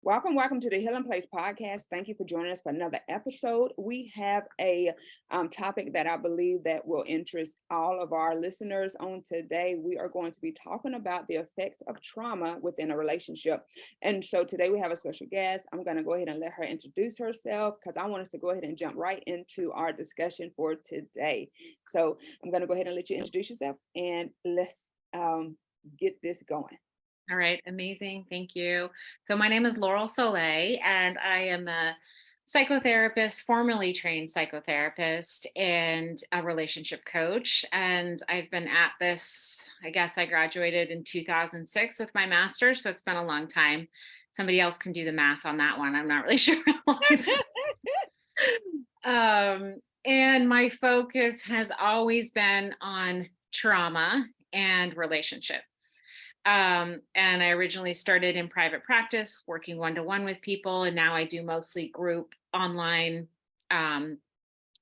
Welcome to the Healing Place podcast. Thank you for joining us for another episode. We have a topic that I believe that will interest all of our listeners on today. We are going to be talking about the effects of trauma within a relationship. And so today we have a special guest. I'm going to go ahead and let her introduce herself because I want us to go ahead and jump right into our discussion for today. So I'm going to go ahead and let you introduce yourself and let's get this going. All right, amazing. Thank you. So my name is Laurel Soleil, and I am a psychotherapist, formerly trained psychotherapist, and a relationship coach. And I've been at this, I guess I graduated in 2006 with my master's, so it's been a long time. Somebody else can do the math on that one. I'm not really sure how long it's and my focus has always been on trauma and relationship. And I originally started in private practice, working one-to-one with people, and now I do mostly group online, and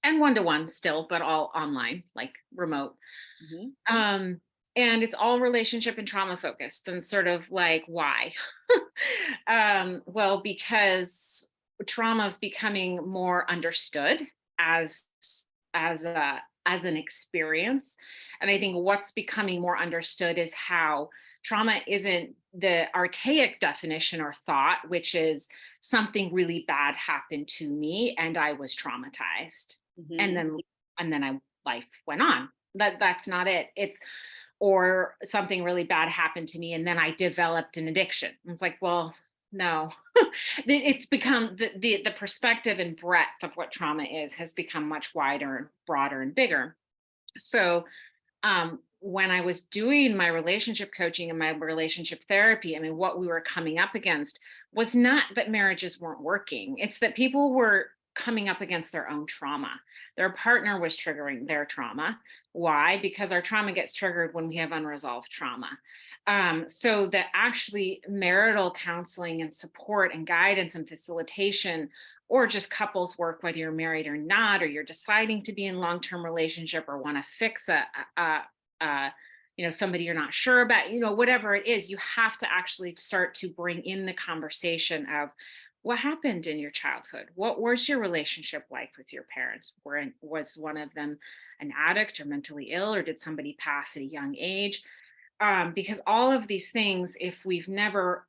one-to-one still, but all online, like remote. Mhm. Um, and it's all relationship and trauma focused, and sort of like why? Well, because trauma is becoming more understood as as an experience, and I think what's becoming more understood is how trauma isn't the archaic definition or thought, which is something really bad happened to me and I was traumatized. And Mhm. then life went on. That's not it. It's or something really bad happened to me and then I developed an addiction. It's like, well, no. It's become the perspective and breadth of what trauma is has become much wider and broader and bigger. So when I was doing my relationship coaching and my relationship therapy, I mean, what we were coming up against was not that marriages weren't working. It's that people were coming up against their own trauma. Their partner was triggering their trauma. Why? Because our trauma gets triggered when we have unresolved trauma. So that actually marital counseling and support and guidance and facilitation or just couples work, whether you're married or not, or you're deciding to be in long-term relationship or want to fix a somebody you're not sure about, whatever it is, you have to actually start to bring in the conversation of what happened in your childhood. What was your relationship like with your parents? Was one of them an addict or mentally ill, or did somebody pass at a young age? Because all of these things, if we've never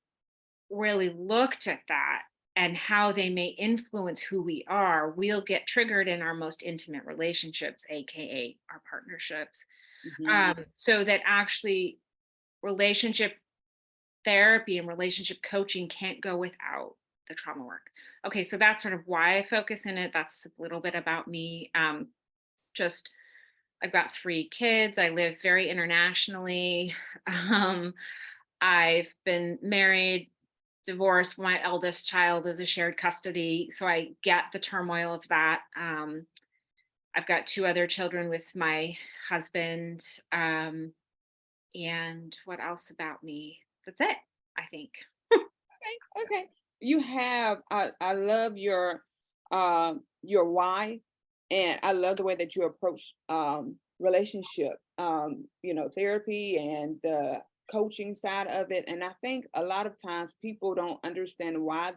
really looked at that and how they may influence who we are, we'll get triggered in our most intimate relationships, aka our partnerships. Mhm. So that actually relationship therapy and relationship coaching can't go without the trauma work. Okay, so that's sort of why I focus in it. That's a little bit about me. Just I've got 3 kids. I live very internationally. Um, I've been married, divorced. My eldest child is a shared custody, so I get the turmoil of that. I've got 2 other children with my husband. And what else about me? That's it, I think. Okay. You have I love your why, and I love the way that you approach relationship therapy and the coaching side of it. And I think a lot of times people don't understand why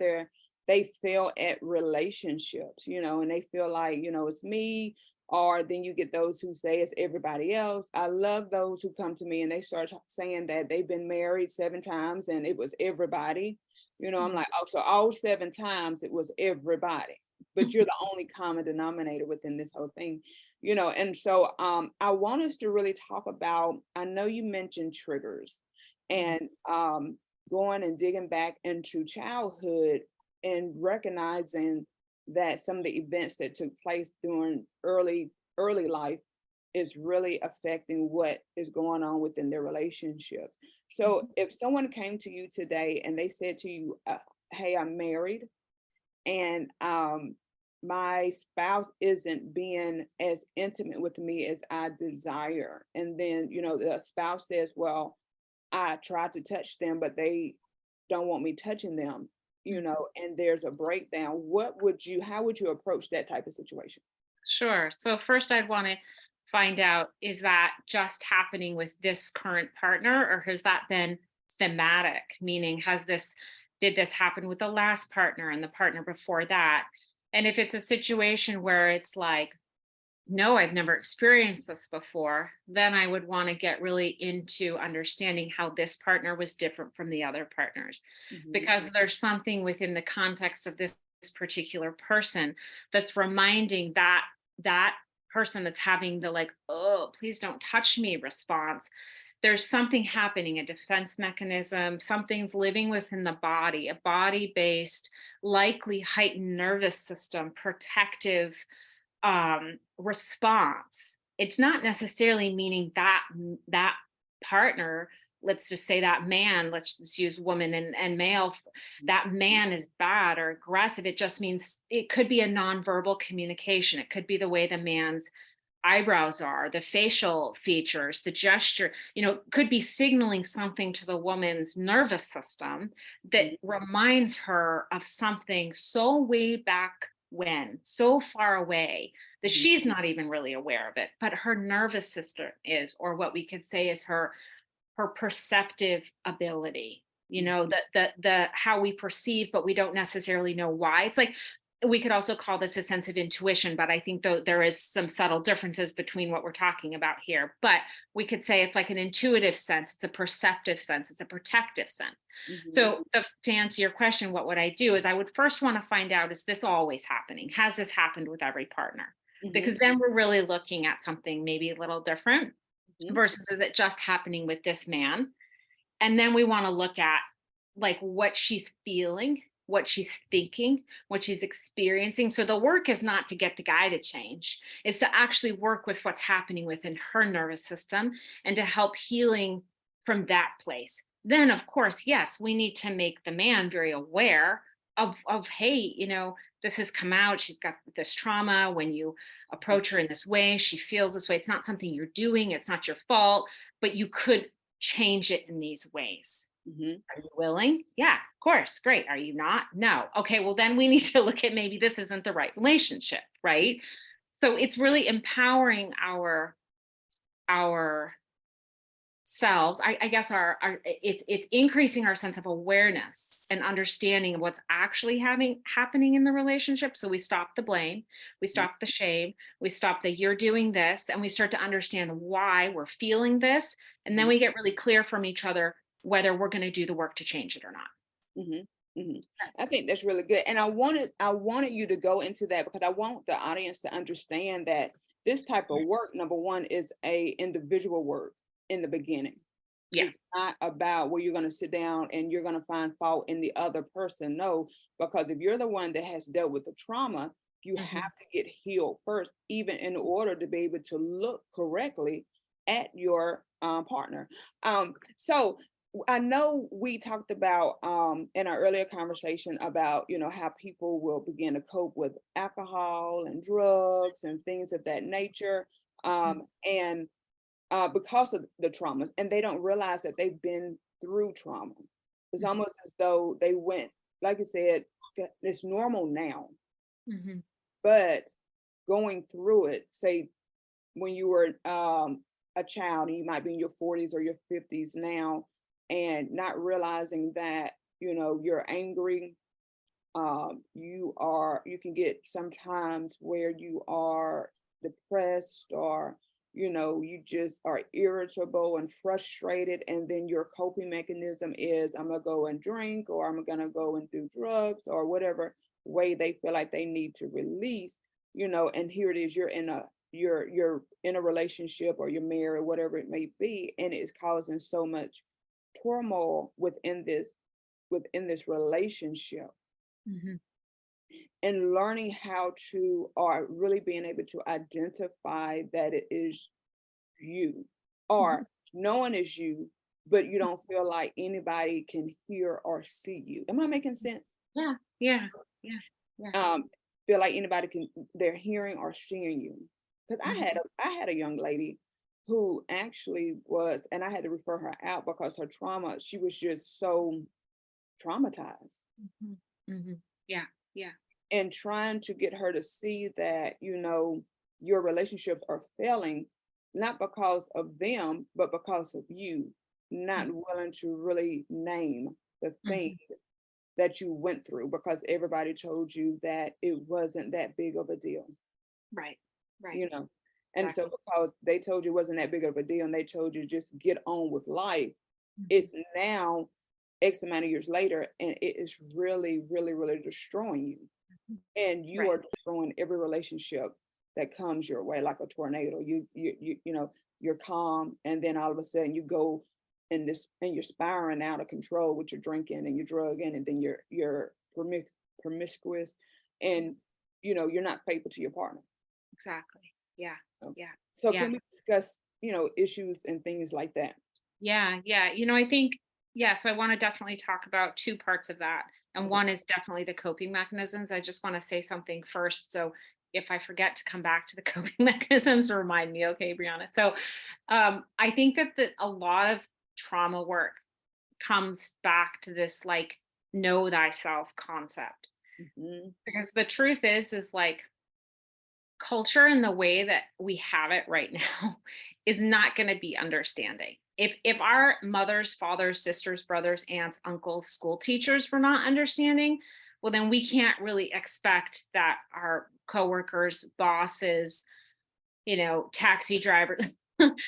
they fail at relationships, and they feel like, it's me, or then you get those who say it's everybody else. I love those who come to me and they start saying that they've been married 7 times and it was everybody. I'm Mhm. like, oh, so all 7 times it was everybody, but you're the only common denominator within this whole thing, and so I want us to really talk about, I know you mentioned triggers Mhm. and going and digging back into childhood and recognizing that some of the events that took place during early life is really affecting what is going on within their relationship. So Mhm. if someone came to you today and they said to you, hey, I'm married and my spouse isn't being as intimate with me as I desire. And then, the spouse says, well, I tried to touch them, but they don't want me touching them, Mhm. and there's a breakdown. How would you approach that type of situation? Sure. So first I'd want to find out, is that just happening with this current partner or has that been thematic? Meaning, has this Did this happen with the last partner and the partner before that? And if it's a situation where it's like, no, I've never experienced this before, then I would want to get really into understanding how this partner was different from the other partners. Mhm. Because there's something within the context of this particular person that's reminding that person that's having the like, oh, please don't touch me response. There's something happening, a defense mechanism, something's living within the body, a body based, likely heightened nervous system, protective response. It's not necessarily meaning that partner, let's just say that man, let's just use woman and male, that man is bad or aggressive. It just means it could be a nonverbal communication. It could be the way the man's eyebrows are, the facial features, the gesture, could be signaling something to the woman's nervous system that Mhm. reminds her of something so way back when, so far away that Mhm. she's not even really aware of it, but her nervous system is, or what we could say is her perceptive ability, Mhm. the how we perceive but we don't necessarily know why. It's like we could also call this a sense of intuition, but I think though there is some subtle differences between what we're talking about here. But we could say it's like an intuitive sense, it's a perceptive sense, it's a protective sense. Mhm. So to answer your question, what would I do is I would first want to find out, is this always happening? Has this happened with every partner? Mhm. Because then we're really looking at something maybe a little different Mhm. versus is it just happening with this man? And then we want to look at like what she's feeling, what she's thinking, what she's experiencing. So the work is not to get the guy to change, it's to actually work with what's happening within her nervous system and to help healing from that place. Then, of course, yes, we need to make the man very aware of hey, this has come out. She's got this trauma. When you approach her in this way, she feels this way. It's not something you're doing. It's not your fault, but you could change it in these ways. Mhm. Are you willing? Yeah, of course. Great. Are you not? No. Okay, well, then we need to look at maybe this isn't the right relationship, right? So it's really empowering our selves. I guess our it's increasing our sense of awareness and understanding of what's actually happening in the relationship. So we stop the blame, we Mhm. stop the shame, we stop the you're doing this, and we start to understand why we're feeling this. And then Mhm. we get really clear from each other whether we're going to do the work to change it or not. Mhm. Mhm. I think that's really good, and I wanted you to go into that because I want the audience to understand that this type of work, number one, is a individual work in the beginning. Yeah. It's not about where you're gonna sit down and you're gonna find fault in the other person. No, because if you're the one that has dealt with the trauma, you Mhm. have to get healed first, even in order to be able to look correctly at your partner. So I know we talked about in our earlier conversation about how people will begin to cope with alcohol and drugs and things of that nature, and because of the traumas, and they don't realize that they've been through trauma. It's Mhm. almost as though they went, like I said, it's normal now, Mhm. but going through it, say when you were a child and you might be in your 40s or your 50s now, and not realizing that you're angry, you can get sometimes where you are depressed, or you just are irritable and frustrated, and then your coping mechanism is, I'm gonna go and drink, or I'm gonna go and do drugs, or whatever way they feel like they need to release. And here it is, you're in a relationship, or you're married, whatever it may be, and it's causing so much turmoil within this relationship. Mhm. And learning how to, or really being able to identify that it is you, Mhm. or knowing it's you, but you don't feel like anybody can hear or see you. Am I making sense? Yeah. Yeah. Yeah. Yeah. um feel like anybody can, they're hearing or seeing you. Because i Mhm. had a i had a young lady who actually was, and I had to refer her out because her trauma, she was just so traumatized. Mhm. Mhm. Yeah. Yeah. And trying to get her to see that your relationships are failing, not because of them but because of you not willing to really name the thing Mhm. that you went through because everybody told you that it wasn't that big of a deal, Right. Right. you know? And so Exactly. because they told you it wasn't that big of a deal and they told you just get on with life, Mhm. it's now X amount of years later and it is really, really, really destroying you. Mhm. And you Right. are destroying every relationship that comes your way like a tornado. You're calm and then all of a sudden you go in this and you're spiraling out of control with your drinking and your drugging and then you're promiscuous and you're not faithful to your partner. Exactly. Yeah. So, Yeah. so Yeah. can we discuss, issues and things like that? Yeah. Yeah. I think, yeah. So I want to definitely talk about two parts of that. And Okay. one is definitely the coping mechanisms. I just want to say something first. So if I forget to come back to the coping mechanisms, remind me. Okay, Brianna. So I think that a lot of trauma work comes back to this like know thyself concept. Mhm. Because the truth is like culture and the way that we have it right now is not going to be understanding. If our mothers, fathers, sisters, brothers, aunts, uncles, school teachers were not understanding, well then we can't really expect that our coworkers, bosses, taxi drivers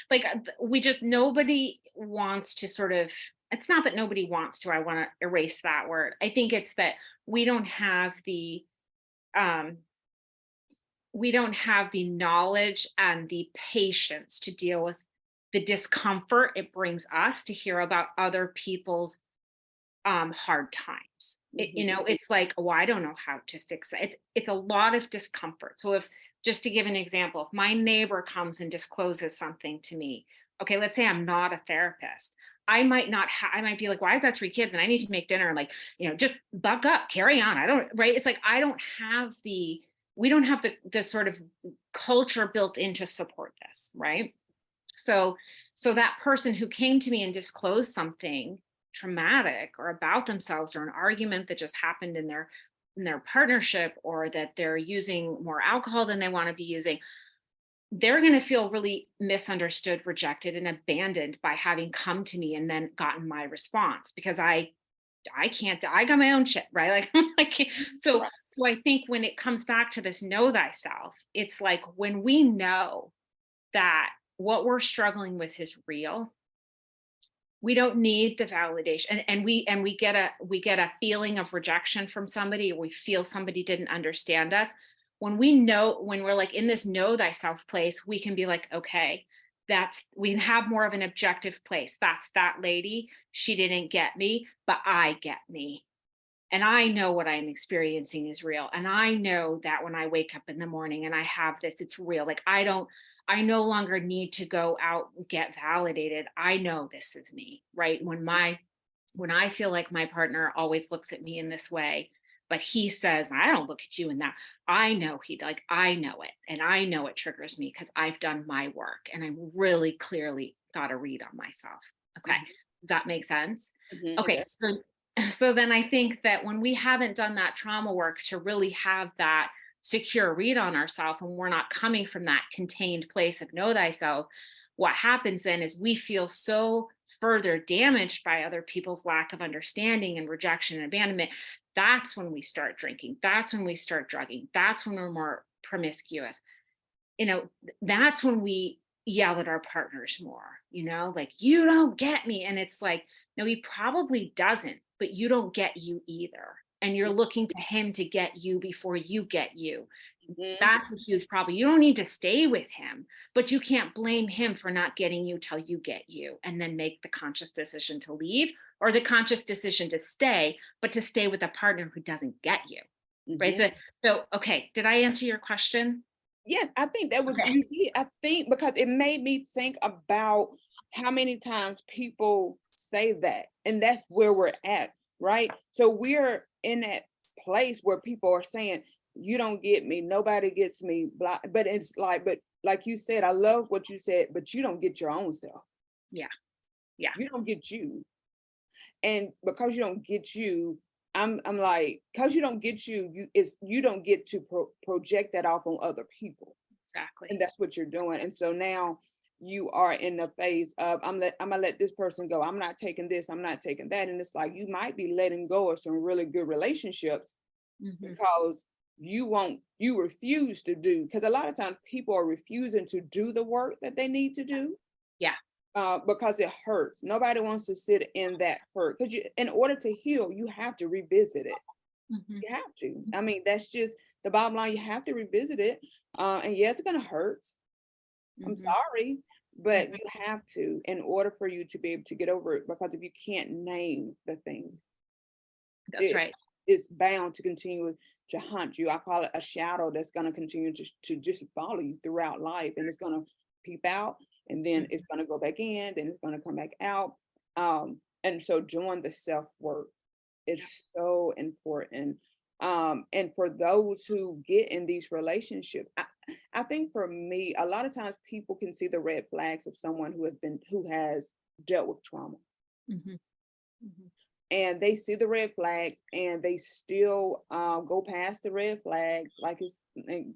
like we just nobody wants to sort of it's not that nobody wants to, I want to erase that word. I think it's that we don't have the um we don't have the knowledge and the patience to deal with the discomfort it brings us to hear about other people's hard times. Mhm. It's like, oh, I don't know how to fix it. It's a lot of discomfort. So if just to give an example, if my neighbor comes and discloses something to me, okay, let's say I'm not a therapist. I might be like, well, I've got three kids and I need to make dinner and like, just buck up, carry on. I don't, right. It's like, we don't have the sort of culture built in to support this. Right. So that person who came to me and disclosed something traumatic or about themselves or an argument that just happened in their partnership or that they're using more alcohol than they want to be using, they're going to feel really misunderstood, rejected and abandoned by having come to me and then gotten my response because I can't, I got my own shit, right? Like I can't. Right. So I think when it comes back to this know thyself, it's like when we know that what we're struggling with is real, we don't need the validation, and we get a feeling of rejection from somebody, or we feel somebody didn't understand us. When we're like in this know thyself place, we can be like, okay, we can have more of an objective place. That's that lady, she didn't get me, but I get me, and I know what I'm experiencing is real. And I know that when I wake up in the morning and I have this, it's real. Like I no longer need to go out and get validated. I know this is me, right? When I feel like my partner always looks at me in this way, but he says, I don't look at you in that. I know it. And I know it triggers me because I've done my work and I'm really clearly got a read on myself. Okay. Mhm. Does that make sense? Mhm. It Okay. does. So then I think that when we haven't done that trauma work to really have that secure read on ourselves and we're not coming from that contained place of know thyself, what happens then is we feel so further damaged by other people's lack of understanding and rejection and abandonment. That's when we start drinking. That's when we start drugging. That's when we're more promiscuous. That's when we yell at our partners more, like, you don't get me. And it's like, no, he probably doesn't, but you don't get you either. And you're looking to him to get you before you get you. Mhm. That's a huge problem. You don't need to stay with him, but you can't blame him for not getting you till you get you and then make the conscious decision to leave or the conscious decision to stay, but to stay with a partner who doesn't get you. Right. Mhm. So okay. Did I answer your question? Yes, I think that was Okay. you did. I think because it made me think about how many times people say that, and that's where we're at, right? So we're in that place where people are saying, "You don't get me, nobody gets me," blah. But it's like, but like you said, I love what you said, but you don't get your own self. Yeah. Yeah. You don't get you, and because you don't get you, I'm like, because you don't get you, you don't get to project that off on other people. Exactly. And that's what you're doing. And so now, you are in the phase of I'm gonna let this person go. I'm not taking this, I'm not taking that. And it's like you might be letting go of some really good relationships Mhm. because you refuse to do, because a lot of times people are refusing to do the work that they need to do Yeah. because it hurts. Nobody wants to sit in that hurt, because in order to heal, you have to revisit it. Mhm. You have to. I mean, that's just the bottom line. You have to revisit it. And yes, it's gonna hurt. I'm Mhm. sorry, but Mhm. you have to in order for you to be able to get over it. Because if you can't name the thing, That's it right. it's bound to continue to haunt you. I call it a shadow that's going to continue to just follow you throughout life, and it's going to peep out, and then it's Mhm. going to go back in, then it's going to come back out. And so doing the self work Yeah. is so important. And for those who get in these relationships, I think for me, a lot of times people can see the red flags of someone who has dealt with trauma, Mhm. Mhm. and they see the red flags and they still go past the red flags like it's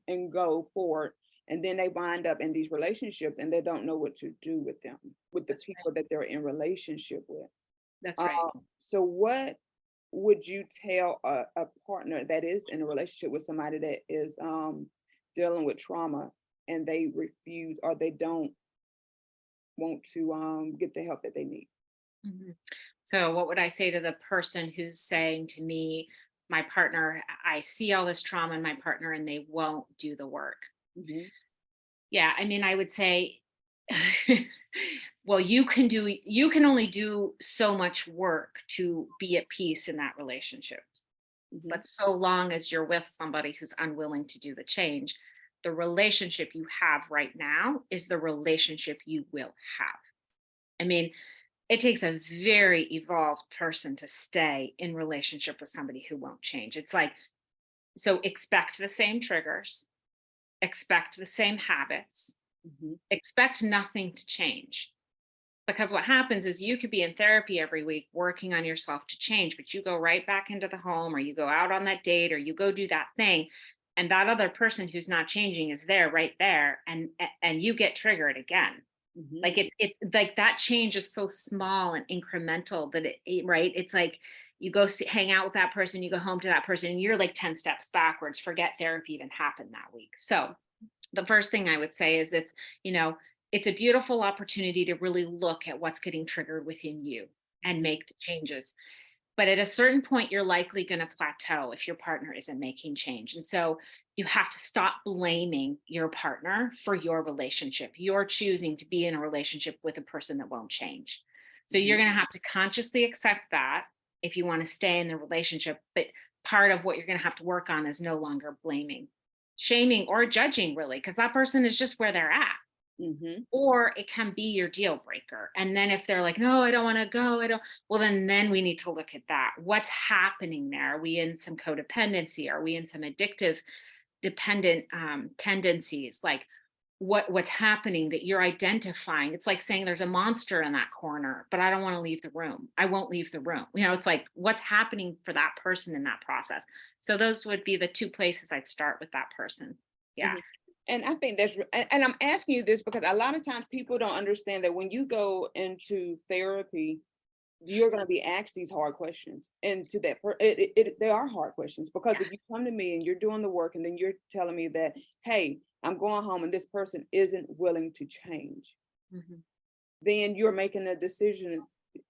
and go forward, and then they wind up in these relationships and they don't know what to do with them, with the That's right. people that they're in relationship with. That's right. So what would you tell a partner that is in a relationship with somebody that is dealing with trauma, and they refuse or they don't want to get the help that they need? Mhm. So, what would I say to the person who's saying to me, my partner, I see all this trauma in my partner and they won't do the work? Hmm. Yeah, I mean, I would say, well, you can only do so much work to be at peace in that relationship. Hmm. But so long as you're with somebody who's unwilling to do the change, the relationship you have right now is the relationship you will have. I mean, it takes a very evolved person to stay in relationship with somebody who won't change. It's like, so expect the same triggers, expect the same habits, Hmm. expect nothing to change. Because what happens is you could be in therapy every week working on yourself to change, but you go right back into the home, or you go out on that date, or you go do that thing. And that other person who's not changing is there, right there. And you get triggered again. Hmm. Like it's like that change is so small and incremental that right. It's like you go hang out with that person, you go home to that person, and you're like 10 steps backwards. Forget therapy even happened that week. So the first thing I would say is you know, it's a beautiful opportunity to really look at what's getting triggered within you and make the changes. But at a certain point, you're likely going to plateau if your partner isn't making change. And so you have to stop blaming your partner for your relationship. You're choosing to be in a relationship with a person that won't change. So Hmm. you're going to have to consciously accept that if you want to stay in the relationship. But part of what you're going to have to work on is no longer blaming, shaming, or judging, really, because that person is just where they're at. Hmm. Or it can be your deal breaker. And then if they're like, no, I don't want to go, I don't, well, then we need to look at that. What's happening there? Are we in some codependency? Are we in some addictive dependent tendencies? Like what's happening that you're identifying? It's like saying there's a monster in that corner, but I don't want to leave the room. I won't leave the room. You know, it's like what's happening for that person in that process. So those would be the two places I'd start with that person. Yeah. Hmm. And I think and I'm asking you this because a lot of times people don't understand that when you go into therapy, you're going to be asked these hard questions, and to that they are hard questions, because Yeah. if you come to me and you're doing the work and then you're telling me that, hey, I'm going home and this person isn't willing to change, Mhm. then you're making a decision.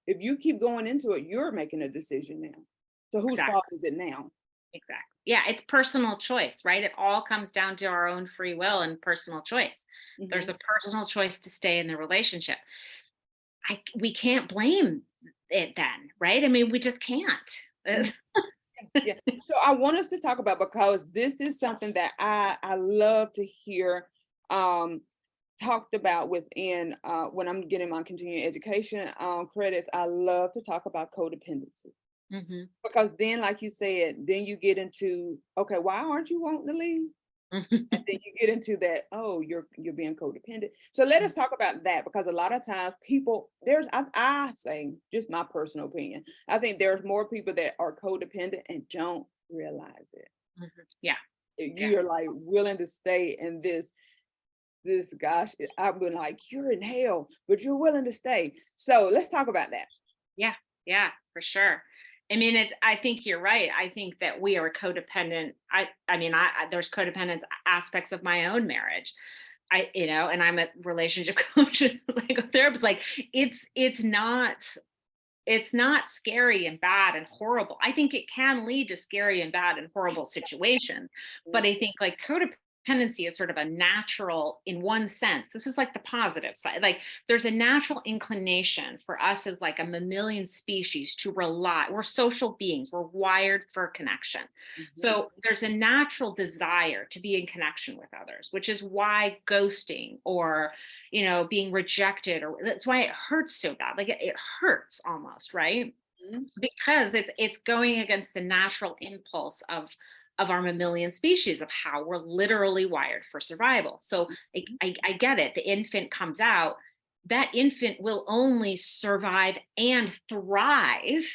If you keep going into it, you're making a decision now. So whose fault Exactly. is it now? Exactly. Yeah, it's personal choice, right? It all comes down to our own free will and personal choice. There's Hmm. a personal choice to stay in the relationship. We can't blame it then, right? I mean, we just can't. Yeah. So I want us to talk about, because this is something that I love to hear um talked about within when I'm getting my continuing education credits. I love to talk about codependency, Mhm. because then, like you said, then you get into, okay, why aren't you wanting to leave? And then you get into that, oh, you're being codependent. So let us talk about that, because a lot of times people, I say, just my personal opinion, I think there's more people that are codependent and don't realize it. Mhm. Yeah, yeah. You're like willing to stay in this. this gosh, I've been like, you're in hell, but you're willing to stay. So let's talk about that. Yeah, yeah, for sure. I mean, I think you're right. I think that we are codependent. I mean, there's codependent aspects of my own marriage. And I'm a relationship coach and psychotherapist. Like, it's not scary and bad and horrible. I think it can lead to scary and bad and horrible situations. But I think like codependency is sort of a natural, in one sense. This is like the positive side. Like there's a natural inclination for us as like a mammalian species to rely. We're social beings. We're wired for connection. Mhm. So there's a natural desire to be in connection with others, which is why ghosting or being rejected, or that's why it hurts so bad. Like it hurts almost, right? Mhm. Because it's going against the natural impulse of our mammalian species, of how we're literally wired for survival. So I get it. The infant comes out, that infant will only survive and thrive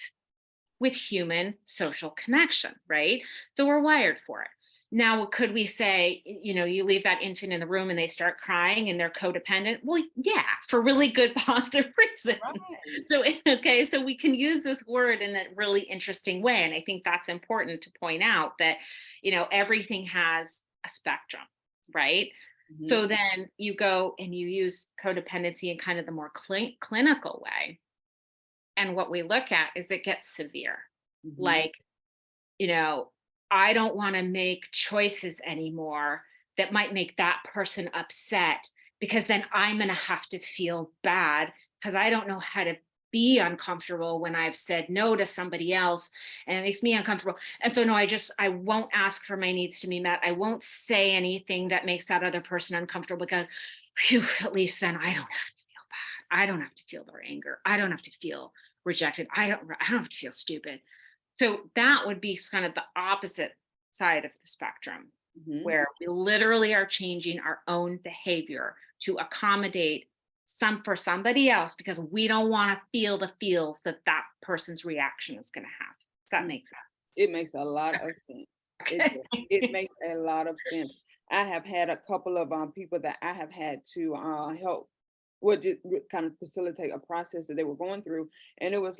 with human social connection, right? So we're wired for it. Now, could we say, you leave that infant in the room and they start crying and they're codependent? Well, yeah, for really good positive reasons. Right. So, okay, so we can use this word in a really interesting way. And I think that's important to point out that, everything has a spectrum, right? Mhm. So then you go and you use codependency in kind of the more clinical way. And what we look at is it gets severe. Mhm. Like, you know, I don't want to make choices anymore that might make that person upset, because then I'm going to have to feel bad because I don't know how to be uncomfortable when I've said no to somebody else and it makes me uncomfortable. And so, no, I won't ask for my needs to be met. I won't say anything that makes that other person uncomfortable because, phew, at least then I don't have to feel bad. I don't have to feel their anger. I don't have to feel rejected. I don't have to feel stupid. So that would be kind of the opposite side of the spectrum, Mhm. where we literally are changing our own behavior to accommodate for somebody else because we don't want to feel the feels that that person's reaction is going to have. Does that Mm. make It makes a lot of sense. It sense? does. It makes a lot of sense. I have had a couple of people that I have had to help would kind of facilitate a process that they were going through, and it was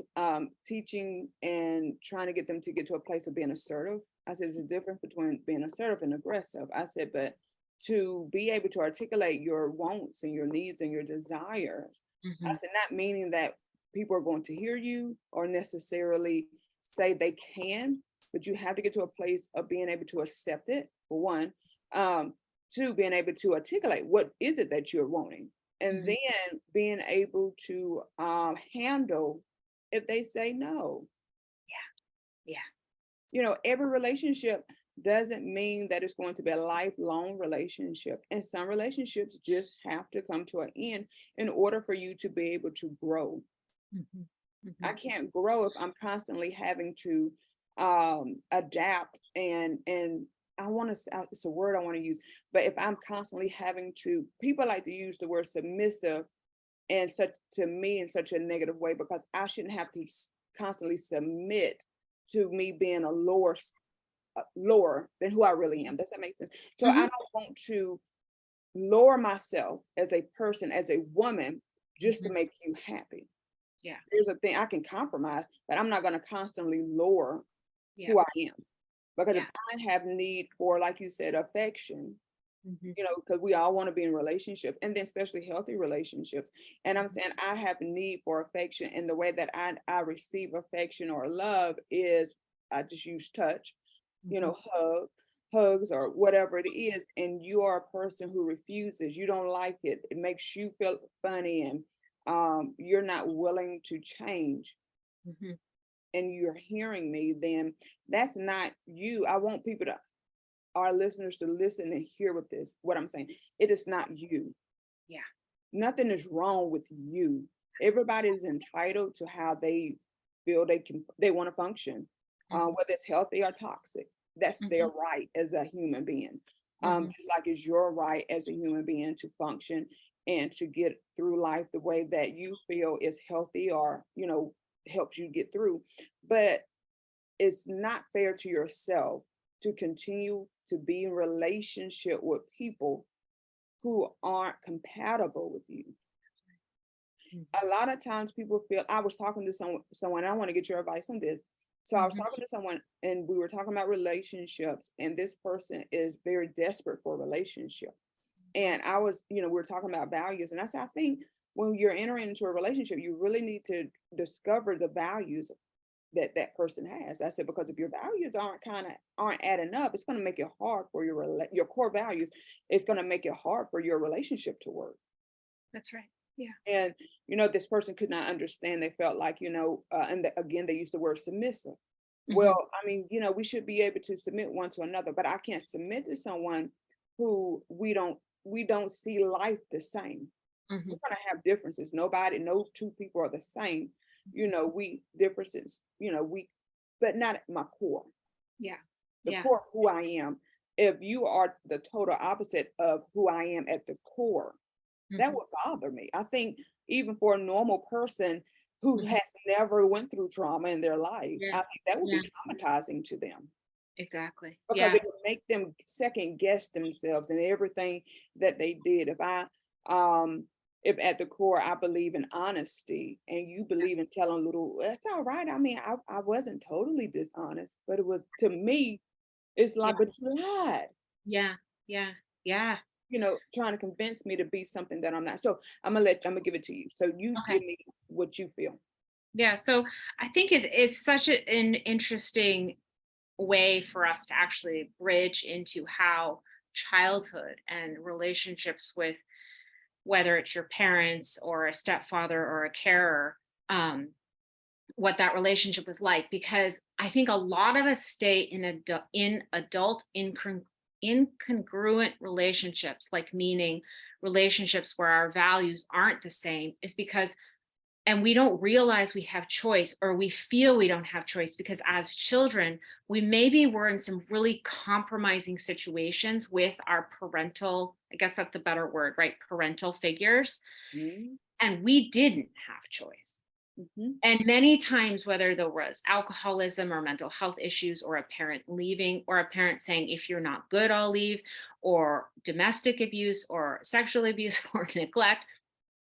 teaching and trying to get them to get to a place of being assertive. I said there's a difference between being assertive and aggressive. I said, but to be able to articulate your wants and your needs and your desires, I Hmm. said, not meaning that people are going to hear you or necessarily say they can, but you have to get to a place of being able to accept it, for one. Um, Two, being able to articulate what is it that you're wanting, and Hmm. then being able to handle if they say no. Yeah. Every relationship doesn't mean that it's going to be a lifelong relationship, and some relationships just have to come to an end in order for you to be able to grow. Hmm. I Hmm. can't grow if I'm constantly having to adapt, and I want to, it's a word I want to use, but if I'm constantly having to, people like to use the word submissive and such to me in such a negative way, because I shouldn't have to constantly submit to me being a lower than who I really am. Does that make sense? So I Hmm. don't want to lower myself as a person, as a woman, just to Hmm. make you happy. Yeah. There's a thing I can compromise, but I'm not going to constantly lower Yeah. who I am, because if Yeah. I have need for, like you said, affection, Hmm. because we all want to be in relationship, and then especially healthy relationships. And I'm Hmm. saying I have need for affection, and the way that I receive affection or love is I just use touch, Hmm. hugs or whatever it is. And you are a person who refuses, you don't like it, it makes you feel funny, and you're not willing to change, Hmm. and you're hearing me, then that's not you. I want people to, our listeners, to listen and hear what I'm saying. It is not you. Yeah. Nothing is wrong with you. Everybody is entitled to how they feel they want to function, Hmm. whether it's healthy or toxic. That's their Hmm. right as a human being. Hmm. Just like it's your right as a human being to function and to get through life the way that you feel is healthy, or helps you get through. But it's not fair to yourself to continue to be in relationship with people who aren't compatible with you. Mhm. A lot of times people feel, I was talking to someone, I want to get your advice on this. So I was Mhm. talking to someone and we were talking about relationships, and this person is very desperate for a relationship. And I was, we were talking about values, and I said, I think when you're entering into a relationship, you really need to discover the values that that person has. I said, because if your values aren't adding up, it's going to make it hard for your core values. It's going to make it hard for your relationship to work. That's right. Yeah. And this person could not understand. They felt like, again, they used the word submissive. Well, Mhm. I mean, we should be able to submit one to another, but I can't submit to someone who we don't see life the same. We're Mhm. gonna have differences. No two people are the same. We differences, but not at my core, Yeah. the Yeah. core of who I am. If you are the total opposite of who I am at the core, that Mhm. would bother me. I think even for a normal person who Mhm. has never went through trauma in their life, Yeah. I think that would Yeah. be traumatizing to them Exactly. because Yeah. it would make them second guess themselves and everything that they did. Um if at the core I believe in honesty and you believe in telling little, that's all right. I mean, I wasn't totally dishonest, but it was to me, it's Yeah. like, but you lied, Yeah. Yeah. Yeah. trying to convince me to be something that I'm not. So I'm gonna give it to you. So you Okay. give me what you feel. Yeah. So I think it's such an interesting way for us to actually bridge into how childhood and relationships with whether it's your parents or a stepfather or a carer, um, what that relationship was like. Because I think a lot of us stay in adult incongruent relationships, like meaning relationships where our values aren't the same, is because and we don't realize we have choice, or we feel we don't have choice because as children we maybe were in some really compromising situations with our parental, I guess that's the better word, right, parental figures, Mhm, and we didn't have choice. mhm, And many times, whether there was alcoholism or mental health issues, or a parent leaving, or a parent saying, if you're not good, I'll leave, or domestic abuse or sexual abuse or neglect,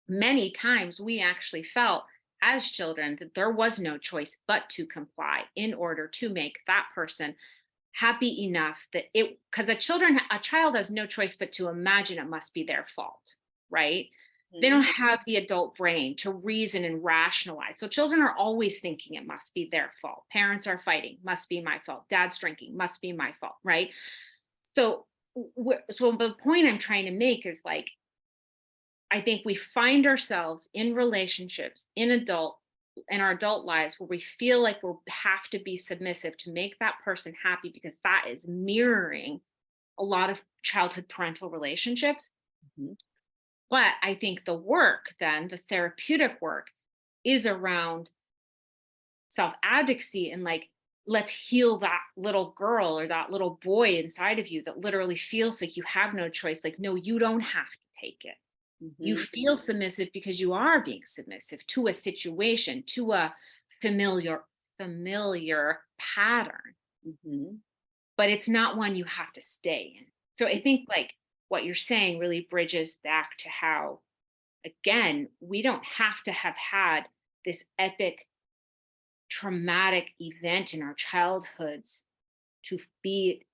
many times we actually felt as children that there was no choice but to comply in order to make that person happy enough that it, because a child has no choice but to imagine it must be their fault, right? They don't mhm, have the adult brain to reason and rationalize, so children are always thinking it must be their fault. Parents are fighting, must be my fault. Dad's drinking, must be my fault, right? So so the point I'm trying to make is like, I think we find ourselves in relationships in our adult lives where we feel like we have to be submissive to make that person happy, because that is mirroring a lot of childhood parental relationships. mhm, But I think the work, then the therapeutic work, is around self advocacy and like, let's heal that little girl or that little boy inside of you that literally feels like you have no choice. Like, no, you don't have to take it. You mhm, feel submissive because you are being submissive to a situation, to a familiar pattern, mhm, but it's not one you have to stay in. So I think like what you're saying really bridges back to how, again, we don't have to have had this epic traumatic event in our childhoods to be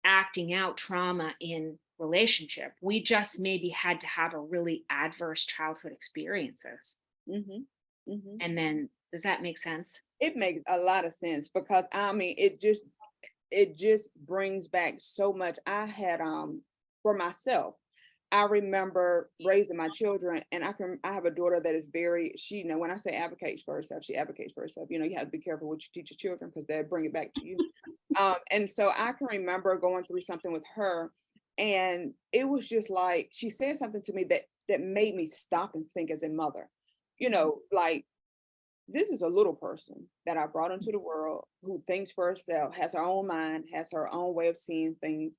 acting out trauma in relationship. We just maybe had to have a really adverse childhood experiences. mhm, mhm. And then does that make sense? It makes a lot of sense because I mean, it just brings back so much. For myself, I remember raising my children, and I have a daughter that is very, she, when I say advocates for herself, she advocates for herself. You have to be careful what you teach your children because they'll bring it back to you. And so I can remember going through something with her, and it was just like she said something to me that made me stop and think as a mother. Like, this is a little person that I brought into the world who thinks for herself, has her own mind, has her own way of seeing things,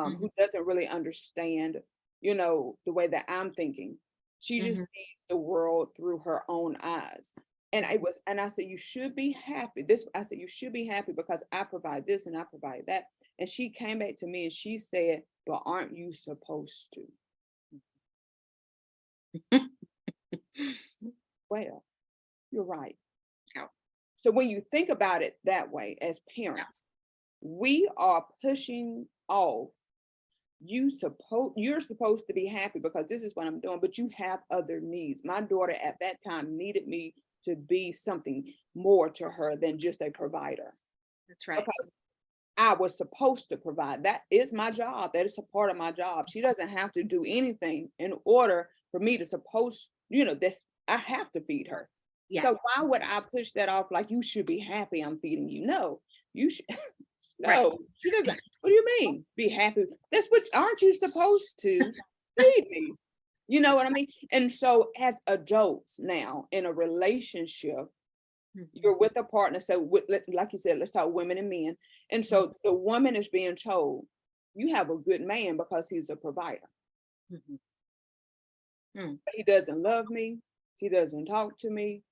Mhm, who doesn't really understand, the way that I'm thinking. She just mhm, sees the world through her own eyes. mhm, And I said, you should be happy. I said, you should be happy because I provide this and I provide that. And she came back to me and she said, but aren't you supposed to? Well, you're right. Yeah. So when you think about it that way as Yeah. parents, we are pushing off. You're supposed to be happy because this is what I'm doing, but you have other needs. My daughter at that time needed me to be something more to her than just a provider, That's right. because I was supposed to provide. That is my job. That is a part of my job. She doesn't have to do anything in order for me to this. I have to feed her. Yeah. So why would I push that off like you should be happy I'm feeding you? No, you should. Right. No, she doesn't. What do you mean? Be happy. That's what, aren't you supposed to feed me? You know what I mean? And so as adults now in a relationship, Mhm. you're with a partner. So like you said, let's talk women and men. And Mhm. so the woman is being told, you have a good man because he's a provider. Mhm. Mm. He doesn't love me. He doesn't talk to me.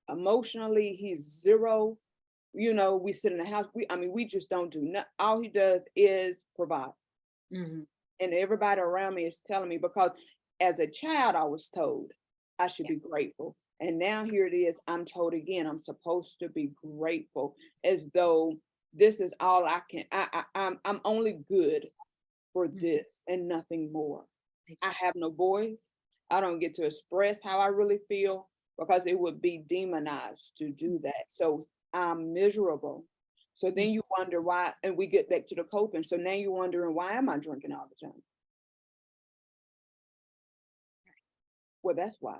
Emotionally, he's zero. We sit in the house. We just don't do nothing. All he does is provide. Mhm. And everybody around me is telling me, because as a child, I was told I should Yeah. be grateful. And now here it is, I'm told again, I'm supposed to be grateful, as though this is all I can. I'm only good for Mhm. this and nothing more. I Exactly. have no voice. I don't get to express how I really feel because it would be demonized to do that. So I'm miserable. So Mm. then you wonder why, and we get back to the coping. So now you're wondering, why am I drinking all the time? Well, that's why.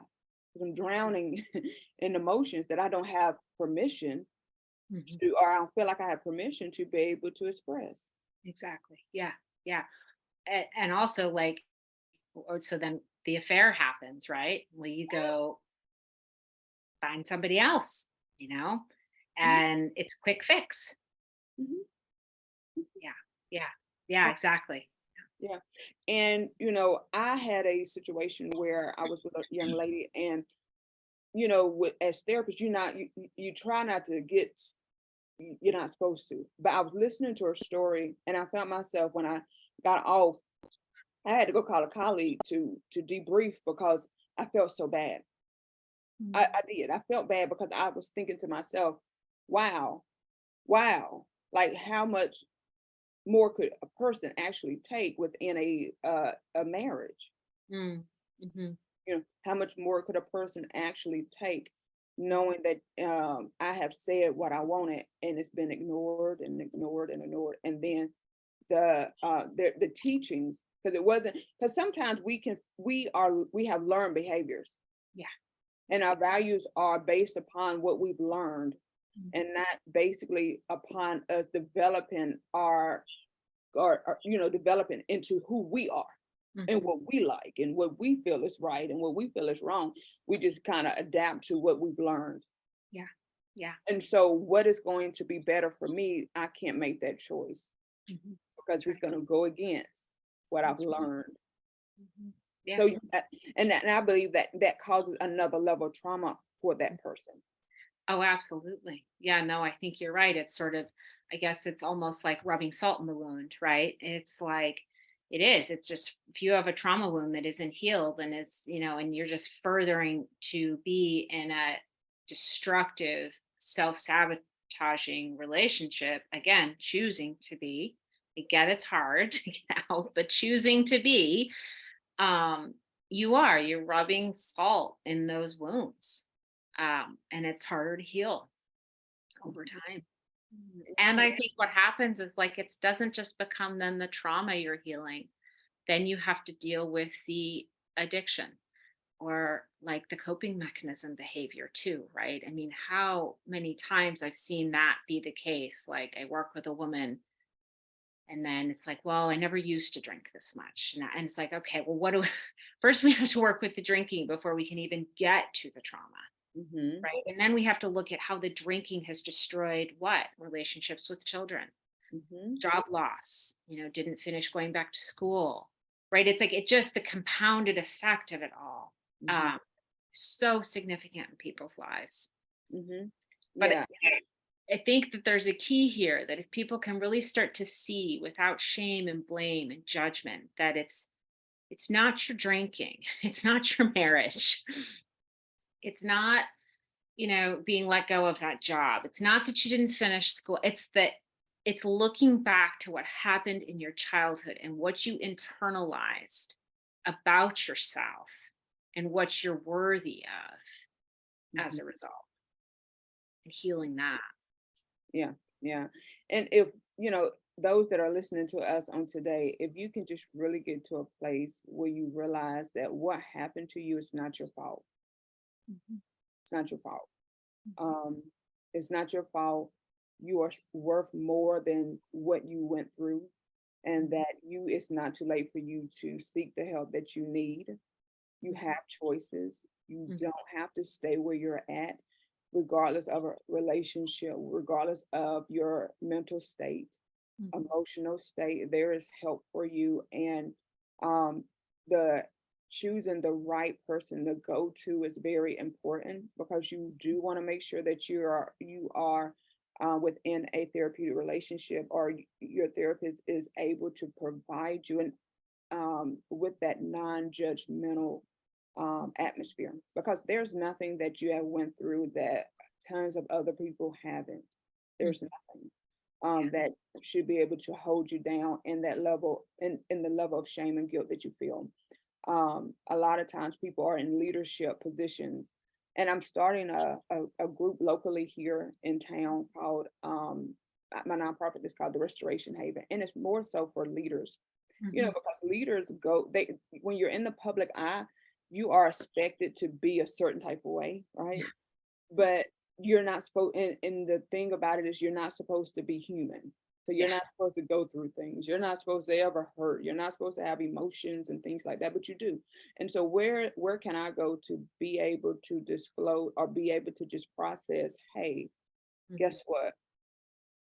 'Cause I'm drowning in emotions that I don't have permission Mhm. to, or I don't feel like I have permission to be able to express. Exactly. Yeah. Yeah. And also like, so then the affair happens, right? Well, you go find somebody else, you know, Mhm, and it's a quick fix. mhm, mhm. Yeah. Yeah. Yeah, exactly. Yeah. And, I had a situation where I was with a young lady, and, as therapists, you try not to you're not supposed to. But I was listening to her story, and I found myself, when I got off, I had to go call a colleague to debrief because I felt so bad. Mm. I did. I felt bad because I was thinking to myself, wow, wow, like how much more could a person actually take within a marriage? Mm. Mhm. How much more could a person actually take, knowing that I have said what I wanted and it's been ignored and ignored and ignored. And then the teachings, because it wasn't, because sometimes we have learned behaviors, Yeah. and our values are based upon what we've learned, Mhm. and not basically upon us developing developing into who we are and Mhm. what we like and what we feel is right and what we feel is wrong. We just kind of adapt to what we've learned. Yeah. Yeah. And so what is going to be better for me, I can't make that choice Mhm. because That's it's right. going to go against what I've That's right. learned. Mhm. Yeah. So and I believe that that causes another level of trauma for Mm. that person. Oh, absolutely. Yeah, no, I think you're right. It's sort of, I guess it's almost like rubbing salt in the wound, right? It's like, it is. It's just, if you have a trauma wound that isn't healed and and you're just furthering to be in a destructive, self sabotaging relationship, again, choosing to be, I get it's hard to get out, but choosing to be, um, you're rubbing salt in those wounds. And it's harder to heal over Mhm. time. And I think what happens is like it doesn't just become then the trauma you're healing. Then you have to deal with the addiction or like the coping mechanism behavior too, right? I mean, how many times I've seen that be the case. Like I work with a woman and then it's like, well, I never used to drink this much. And it's like, okay, well, what do first we have to work with the drinking before we can even get to the trauma. Mhm. Right. And then we have to look at how the drinking has destroyed what? Relationships with children, Mhm. job loss, didn't finish going back to school. Right. It's like it just the compounded effect of it all. Mhm. Um, so significant in people's lives. Mhm. But Yeah. I think that there's a key here that if people can really start to see without shame and blame and judgment that It's not your drinking. It's not your marriage. It's not, being let go of that job. It's not that you didn't finish school. It's that it's looking back to what happened in your childhood and what you internalized about yourself and what you're worthy of as Mhm. a result, and healing that. Yeah, yeah. And if, those that are listening to us on today, if you can just really get to a place where you realize that what happened to you is not your fault. Mhm, It's not your fault. mhm, Um, it's not your fault. You are worth more than what you went through, and mhm, that it's not too late for you to seek the help that you need. You mhm, have choices. You mhm, don't have to stay where you're at, regardless of a relationship, regardless of your mental state, mhm, emotional state. There is help for you. And um, the choosing the right person to go to is very important, because you do want to make sure that you are within a therapeutic relationship, or your therapist is able to provide you and with that non-judgmental atmosphere, because there's nothing that you have went through that tons of other people haven't. mhm. There's nothing Yeah. that should be able to hold you down in that level, in the level of shame and guilt that you feel. A lot of times people are in leadership positions, and I'm starting a group locally here in town called my nonprofit is called the Restoration Haven, and it's more so for leaders, Mhm. because leaders when you're in the public eye, you are expected to be a certain type of way, Yeah. right? But you're not supposed, and the thing about it is you're not supposed to be human. So you're Yeah. not supposed to go through things. You're not supposed to ever hurt. You're not supposed to have emotions and things like that, but you do. And so where can I go to be able to disclose, or be able to just process, hey, Mhm. guess what?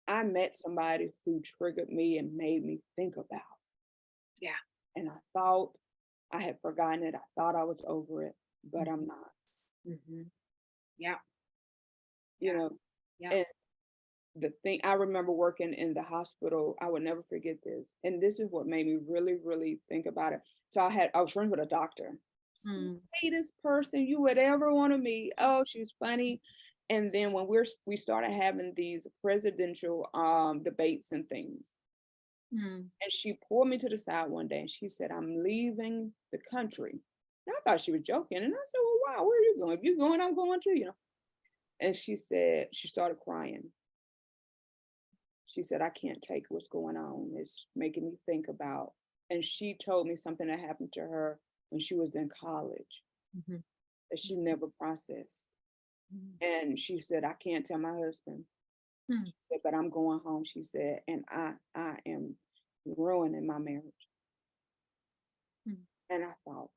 I met somebody who triggered me and made me think about. Yeah. And I thought I had forgotten it. I thought I was over it, but I'm Mhm. not, Mhm. Yeah. you Yeah. know. Yeah. And the thing, I remember working in the hospital, I would never forget this. And this is what made me really, really think about it. So I was friends with a doctor, Mm. sweetest person you would ever want to meet. Oh, she was funny. And then when we started having these presidential debates and things, Mm. and she pulled me to the side one day and she said, I'm leaving the country. And I thought she was joking. And I said, well, wow, where are you going? If you're going, I'm going too. And she said, she started crying. She said, I can't take what's going on. It's making me think about. And she told me something that happened to her when she was in college Mhm. that she never processed. Mhm. And she said, I can't tell my husband. Mm. She said, but I'm going home. She said, and I am ruining my marriage. Mm. And I thought,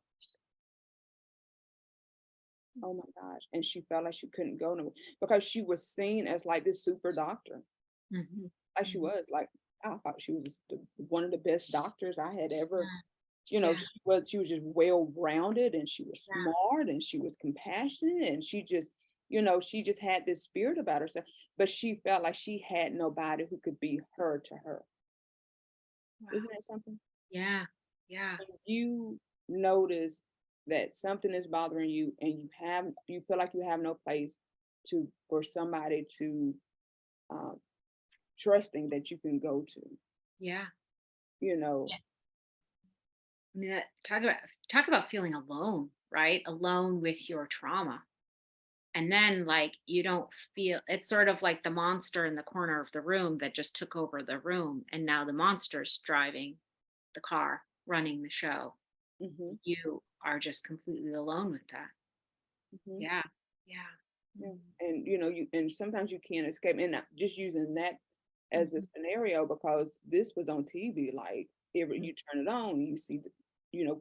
oh my gosh. And she felt like she couldn't go nowhere because she was seen as like this super doctor. Mhm. Like she Mhm. was like, I thought she was one of the best doctors I had ever, Yeah. Yeah. she was just well rounded, and she was Yeah. smart, and she was compassionate, and she just had this spirit about herself, but she felt like she had nobody who could be her to her. Wow. Isn't that something? Yeah. Yeah. When you notice that something is bothering you, and you feel like you have no place for somebody to um, trusting that you can go to, Yeah. you know. Yeah. I mean, talk about feeling alone, right? Alone with your trauma. And then like you don't feel it's sort of like the monster in the corner of the room that just took over the room and now the monster's driving the car, running the show. Hmm. You are just completely alone with that. Hmm. Yeah. Yeah. Yeah. Mhm. And and sometimes you can't escape. And just using that as a Mhm. scenario, because this was on TV, like Mhm. you turn it on, you see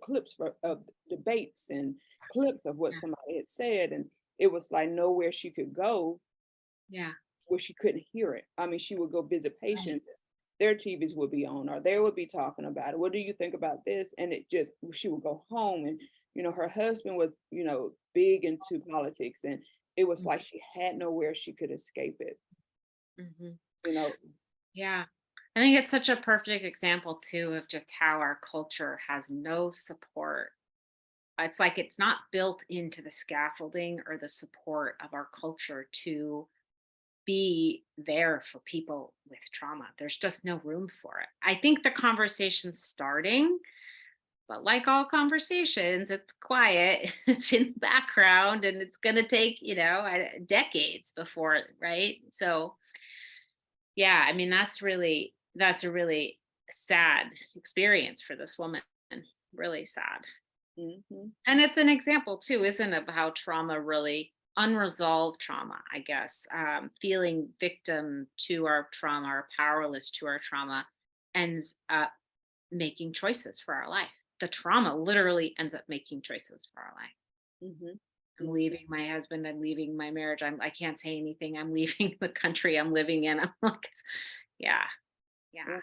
clips of debates and clips of what Yeah. somebody had said, and it was like nowhere she could go Yeah. where she couldn't hear it. I mean, she would go visit Right. patients, their TVs would be on, or they would be talking about it. What do you think about this? And it just, she would go home, and, her husband was, big into politics, and it was like she had nowhere she could escape it, Mhm. you know. Yeah. I think it's such a perfect example too of just how our culture has no support. It's like it's not built into the scaffolding or the support of our culture to be there for people with trauma. There's just no room for it. I think the conversation's starting, but like all conversations, it's quiet, it's in the background, and it's going to take, decades before, right? So, yeah, I mean, that's a really sad experience for this woman. Really sad. Hmm. And it's an example too, isn't it, of how trauma really unresolved trauma, I guess, feeling victim to our trauma or powerless to our trauma ends up making choices for our life. The trauma literally ends up making choices for our life. Hmm. I'm leaving my husband. I'm leaving my marriage. I can't say anything. I'm leaving the country I'm living in. I'm like, yeah, yeah. Yeah.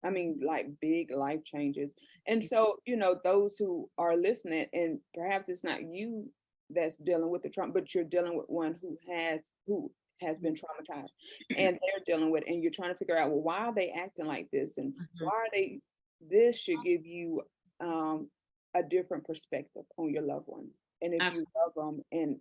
I mean, like big life changes. And so, those who are listening, and perhaps it's not you that's dealing with the trauma, but you're dealing with one who has been traumatized and they're dealing with, and you're trying to figure out, well, why are they acting like this? And Mhm. why are they, this should give you um, a different perspective on your loved one. And if you love them and,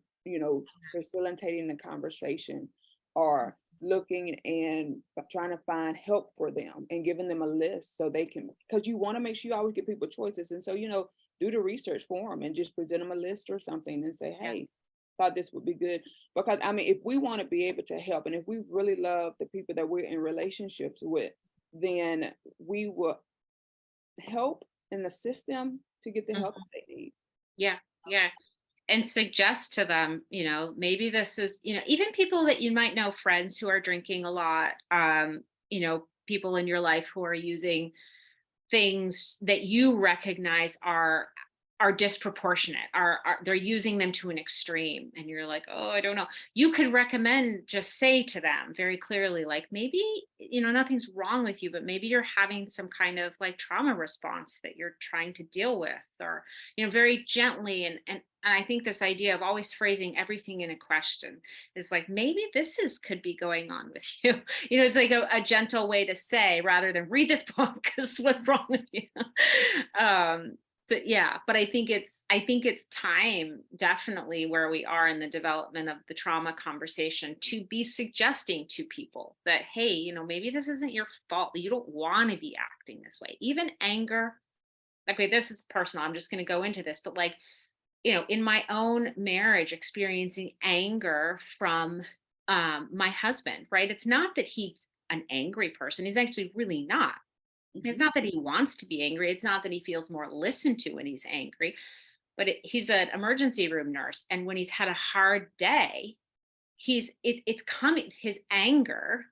facilitating the conversation or looking and trying to find help for them and giving them a list so they can, because you want to make sure you always give people choices. And so, do the research for them and just present them a list or something and say, Yeah. hey, thought this would be good. Because I mean, if we want to be able to help and if we really love the people that we're in relationships with, then we will help and assist them to get the help Mhm. that they need. Yeah. Yeah. And suggest to them, maybe this is, even people that you might know, friends who are drinking a lot, people in your life who are using things that you recognize are disproportionate, are they're using them to an extreme, and you're like, oh, I don't know. You could recommend, just say to them very clearly, like, maybe, nothing's wrong with you, but maybe you're having some kind of like trauma response that you're trying to deal with, or, very gently. And I think this idea of always phrasing everything in a question is like, maybe this is could be going on with you. It's like a gentle way to say, rather than read this book because what's wrong with you. um so yeah, but I think it's time, definitely, where we are in the development of the trauma conversation, to be suggesting to people that, hey, maybe this isn't your fault, you don't want to be acting this way. Even anger, okay, this is personal, I'm just going to go into this, but like, in my own marriage, experiencing anger from my husband, right? It's not that he's an angry person. He's actually really not. It's Mhm. not that he wants to be angry. It's not that he feels more listened to when he's angry, but he's an emergency room nurse. And when he's had a hard day, it's coming, his anger,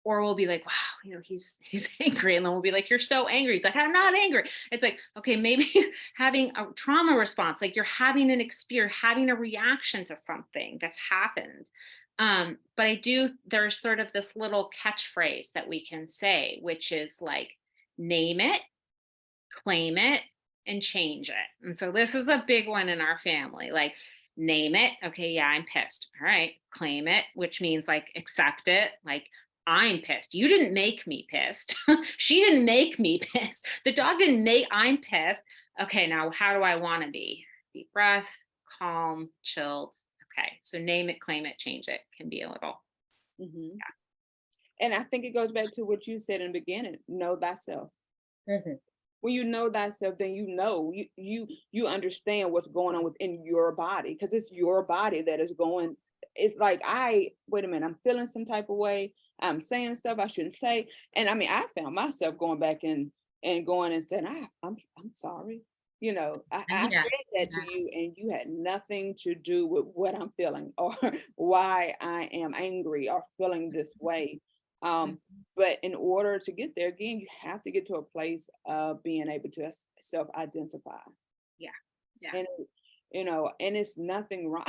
or we'll be like, wow, he's angry, and then we'll be like, you're so angry. He's like, I'm not angry. It's like, okay, maybe having a trauma response, like you're having an experience, having a reaction to something that's happened. But I do, there's sort of this little catchphrase that we can say, which is like, name it, claim it, and change it. And so this is a big one in our family. Like, name it. Okay, yeah, I'm pissed. All right. Claim it, which means like accept it. Like, I'm pissed. You didn't make me pissed. She didn't make me pissed. The dog didn't make, I'm pissed. Okay, now how do I want to be? Deep breath, calm, chilled. Okay. So name it, claim it, change it can be a little. Mhm. And I think it goes back to what you said in the beginning, know thyself. Mhm. When you know thyself, then you understand what's going on within your body, because it's your body that is going. It's like, I wait a minute, I'm feeling some type of way. I'm saying stuff I shouldn't say, and I mean, I found myself going back and going and saying, I'm sorry. I Yeah. said that to you, and you had nothing to do with what I'm feeling or why I am angry or feeling this way. Yeah. Um, but in order to get there, again, you have to get to a place of being able to self-identify. Yeah. Yeah. And and it's nothing wrong.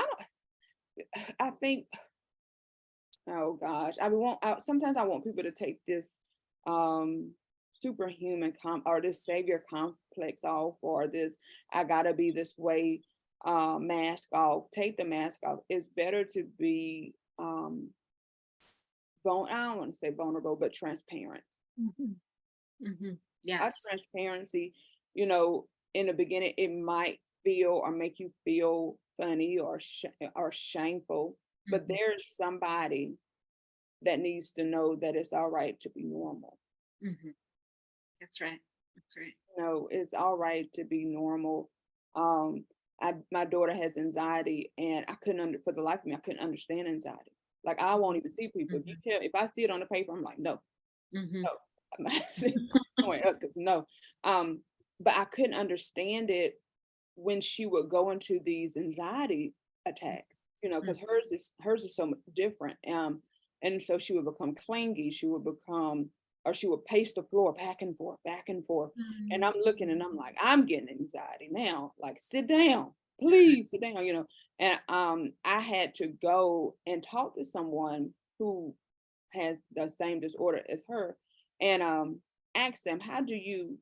I think, oh gosh, sometimes I want people to take this um superhuman or this savior complex off, or this I gotta be this way mask off. Take the mask off. It's better to be I don't want to say vulnerable, but transparent. Mhm. Mhm. Our Yes. transparency, you know, in the beginning, it might feel or make you feel funny or or shameful, but Mhm. there's somebody that needs to know that it's all right to be normal. Mhm. That's right. That's right. You know, it's all right to be normal. Um, my daughter has anxiety, and I couldn't for the life of me, I couldn't understand anxiety. Like I won't Mhm. even see people. Mhm. If I see it on the paper, I'm like, no, Mhm. no, I'm not seeing somewhere else because no. Um, but I couldn't understand it when she would go into these anxiety attacks, you know, Mhm. because hers is so much different. And so she would become clingy, she would become, or she would pace the floor back and forth, back and forth. And I'm looking and I'm like, I'm getting anxiety now. Like, sit down, please sit down, you know. And I had to go and talk to someone who has the same disorder as her, and ask them, how do you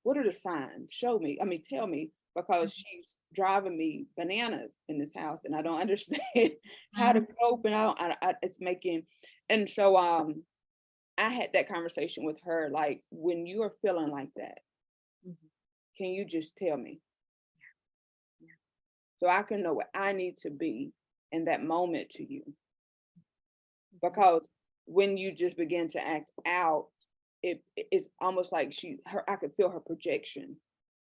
what are the signs? Show me. I mean, tell me, because Mhm. she's driving me bananas in this house, and I don't understand how to Mhm. cope, and it's making. And so I had that conversation with her, like, when you are feeling like that, Mhm. can you just tell me Yeah. so I can know what I need to be in that moment to you? Mhm. Because when you just begin to act out, it's almost like I could feel her projection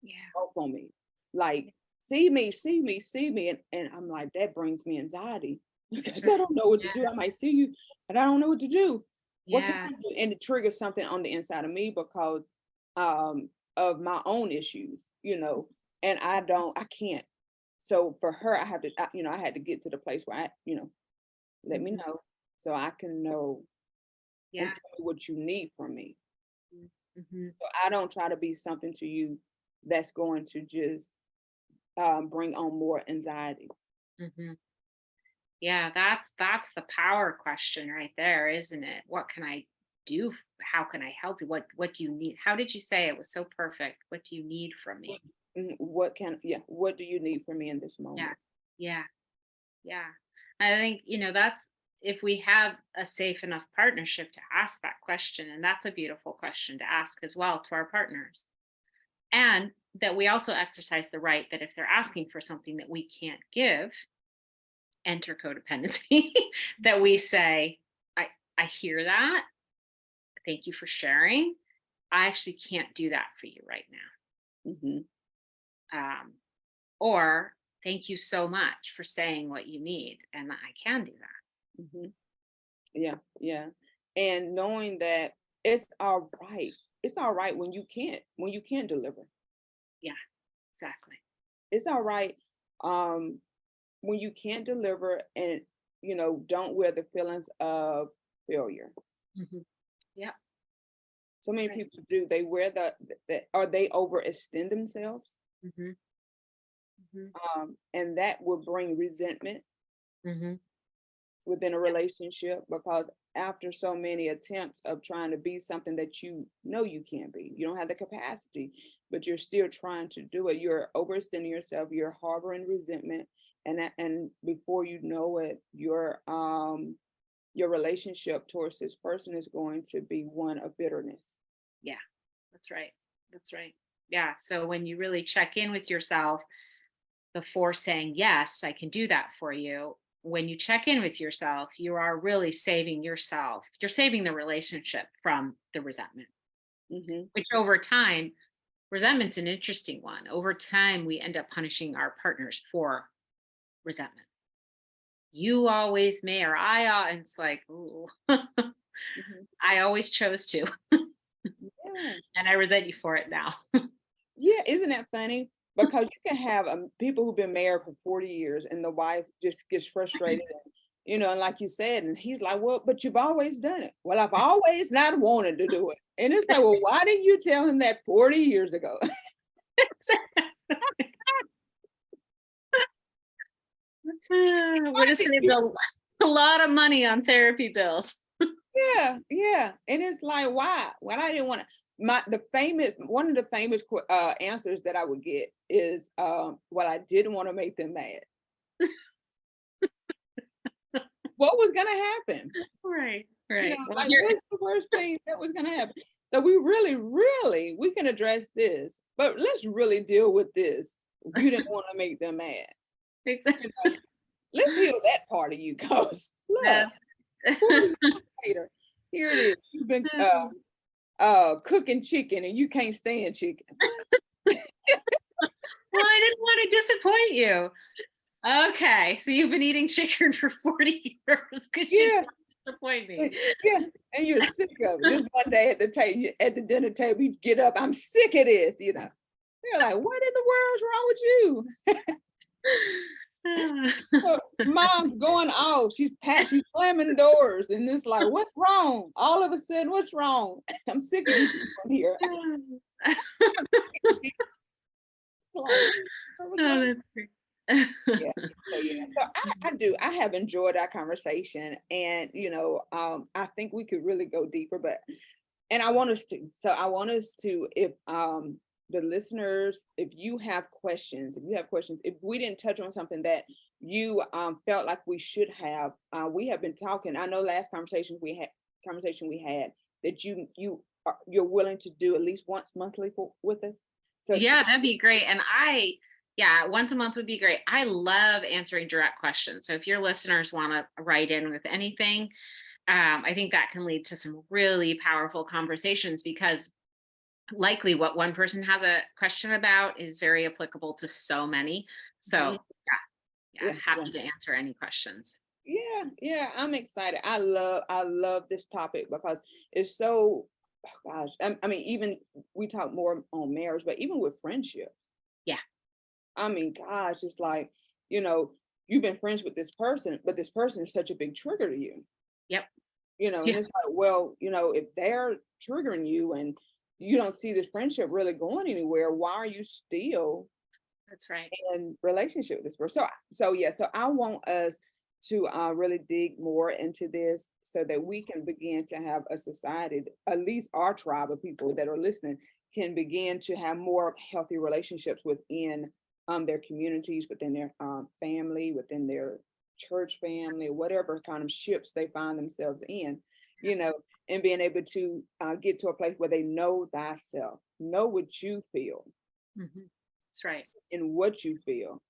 Yeah. off on me. Like, see me, see me, see me. And I'm like, that brings me anxiety That's because right. I don't know what to Yeah. do. I might see you, but I don't know what to do. What can Yeah. I do? And it triggers something on the inside of me because of my own issues, you know, and I can't. So for her, I had to get to the place where let me Mhm. know so I can know and Yeah. tell me what you need from me. Mhm. So I don't try to be something to you that's going to just bring on more anxiety. Mhm. Yeah, that's the power question right there, isn't it? What can I do? How can I help you? What do you need? How did you say it was so perfect? What do you need from What, me? what do you need from me in this Yeah. moment? Yeah. Yeah. I think, that's if we have a safe enough partnership to ask that question, and that's a beautiful question to ask as well to our partners. And that we also exercise the right that if they're asking for something that we can't give, enter codependency, that we say, I hear that. Thank you for sharing. I actually can't do that for you right Hmm. now. Or thank you so much for saying what you need. And I can do that. Hmm. Yeah, yeah. And knowing that it's all right when you can't deliver. Yeah, exactly. It's all right um, when you can't deliver, and don't wear the feelings of failure. Mhm. Yeah, So that's many right. people do. They wear or they overextend themselves, Mhm. Mhm. and that will bring resentment Mhm. within a Yeah. relationship, because after so many attempts of trying to be something that you know you can't be, you don't have the capacity, but you're still trying to do it. You're overextending yourself. You're harboring resentment, and before you know it, your relationship towards this person is going to be one of bitterness. Yeah, that's right. That's right. Yeah. So when you really check in with yourself before saying, yes, I can do that for you, when you check in with yourself, you are really saving yourself. You're saving the relationship from the resentment, Hmm. which over time, resentment's an interesting one. Over time, we end up punishing our partners for resentment. You always may, or and it's like, ooh, Hmm. I always chose to, Yeah. and I resent you for it now. Yeah, isn't that funny? Because you can have people who've been married for 40 years and the wife just gets frustrated, and, and like you said, and he's like, well, but you've always done it. Well, I've always not wanted to do it. And it's like, well, why didn't you tell him that 40 years ago? Would Why have did saved you? a lot of money on therapy bills. Yeah, yeah. And it's like, why? When I didn't want to. One of the famous answers that I would get is, well, I didn't want to make them mad. What was going to happen? Right, right. Well, Like, here, what's the worst thing that was gonna happen? So we really, we can address this, but let's really deal with this. You didn't want to make them mad. You Exactly. know, let's heal that part of you, cause look, That's 40 years later, here it is. You've been cooking chicken and you can't stand chicken. well, I didn't want to disappoint you. Okay, so you've been eating chicken for 40 years because you Yeah, didn't disappoint me. yeah, and you're sick of it. Just one day at the table, at the dinner table, you get up. I'm sick of this. You know, you're like, what in the world's wrong with you? So mom's going off. She's slamming doors, and it's like, what's wrong? All of a sudden, what's wrong? I'm sick of you people here. It's like, what's Oh, wrong? that's great. Yeah. So yeah. So I do. I have enjoyed our conversation, and I think we could really go deeper, but and I want us to. So I want us to, if the listeners, if you have questions, if we didn't touch on something that you felt like we should have, we have been talking. I know last conversation we had that you're willing to do at least once monthly with us. So Yeah, that'd be great. And yeah, once a month would be great. I love answering direct questions. So if your listeners want to write in with anything, I think that can lead to some really powerful conversations because likely what one person has a question about is very applicable to so many. So Mhm. yeah, Yeah, yeah. happy to answer any questions. Yeah, I'm excited. I love this topic because it's so, oh gosh, I mean, even we talk more on marriage, but even with friendships, Yeah. I mean, gosh, it's like, you know, you've been friends with this person, but this person is such a big trigger to you, Yep. and Yeah. it's like, well, if they're triggering you and you don't see this friendship really going anywhere, why are you still That's right. in relationship with this person? So yeah, so I want us to really dig more into this so that we can begin to have a society, at least our tribe of people that are listening can begin to have more healthy relationships within their communities, within their family, within their church family, whatever kind of ships they find themselves in, you know, and being able to get to a place where they know thyself, know what you feel That's right. and what you feel,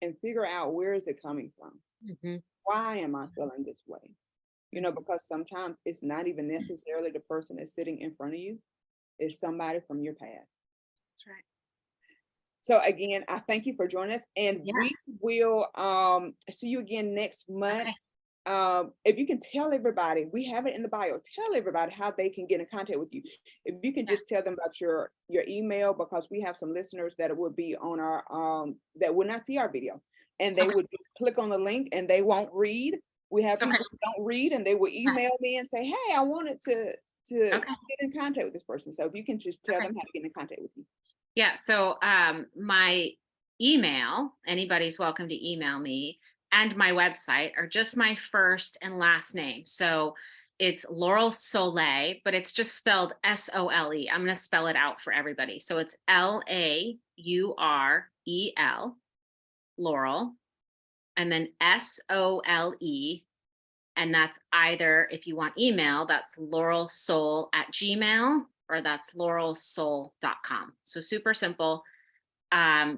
and figure out where is it coming from. Hmm. Why am I feeling this way? Because sometimes it's not even necessarily the person that's sitting in front of you, it's somebody from your past. That's right. So again, I thank you for joining us, and Yeah. we will see you again next month. Okay. If you can tell everybody, we have it in the bio, tell everybody how they can get in contact with you. If you can Yeah. just tell them about your email, because we have some listeners that would be on our that would not see our video, and they Okay. would just click on the link and they won't read. We have Okay. people who don't read, and they will email me and say, hey, I wanted to Okay. get in contact with this person. So if you can just tell Okay. them how to get in contact with you. Yeah. So my email, anybody's welcome to email me, and my website are just my first and last name. So it's Laurel Soleil, but it's just spelled Sole. I'm going to spell it out for everybody. So it's Laurel, Laurel, and then Sole. And that's either, if you want email, that's laurelsoul@gmail, or that's laurelsoul.com. So super simple.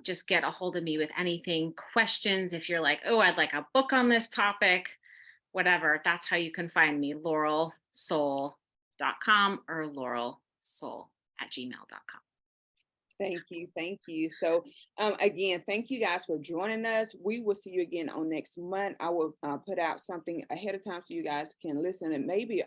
Just get a hold of me with anything, questions. If you're like, oh, I'd like a book on this topic, whatever, that's how you can find me, laurelsoul.com or laurelsoul@gmail.com. Thank you. Thank you. So, again, thank you guys for joining us. We will see you again on next month. I will put out something ahead of time so you guys can listen, and maybe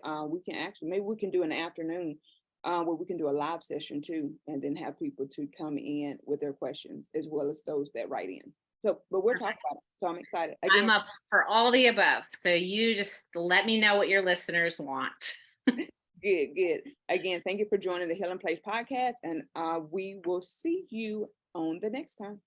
maybe we can do an afternoon where we can do a live session too, and then have people to come in with their questions as well as those that write in. So, but we'll talk about it. So I'm excited. I'm Again, up for all the above. So you just let me know what your listeners want. good, good. Again, thank you for joining the Healing Place podcast, and we will see you on the next time.